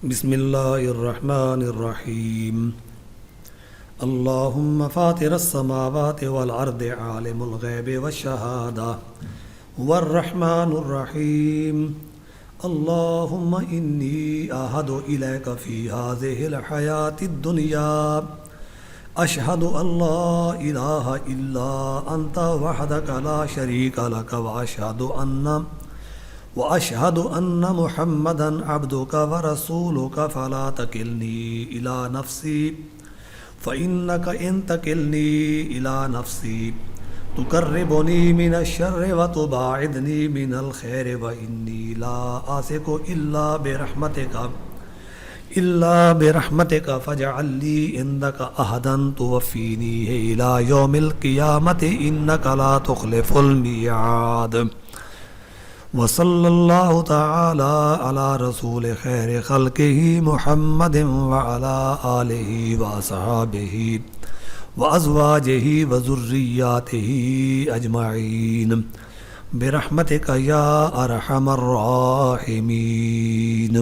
बिस्मिल्लाहिर्रहमानिर्रहीम। अल्लाहुम्मा फ़ातिरस्समावाति वल अर्दि आलिमुल ग़ैबि वश्शहादा वर्रहमानुर्रहीम। अल्लाहुम्मा इन्नी अहदु इलैका फ़ी हाज़िहिल हयातिद दुनिया अशहदु अल्ला इलाहा इल्ला अंता वहदका ला शरीका लक व अशहदु अन्ना मुहम्मदन अब्दुका व रसूलुका फ़ला तकिलनी इला नफ्सी फ़इन्नका इन तकिलनी इला नफ्सी तुकर्रिबुनी मिनश्शर्रि व तुबाइदनी मिनल खैरि व इन्नी ला आसिकु इल्ला बिरहमतिका फ़जअल्ली इंदका अहदन तुवफ़्फ़ीनी इला यौमिल क़ियामति इन्नका ला तुख़्लिफ़ुल मियाद। वसल्लल्लाहु तआला अला रसूल खैर खल्क़िही मुहम्मदिन व अला आलिही व असहाबिही व अज़वाजिही व ज़ुर्रिय्यातिही अजमईन बिरहमतिका या अरहमर राहिमीन।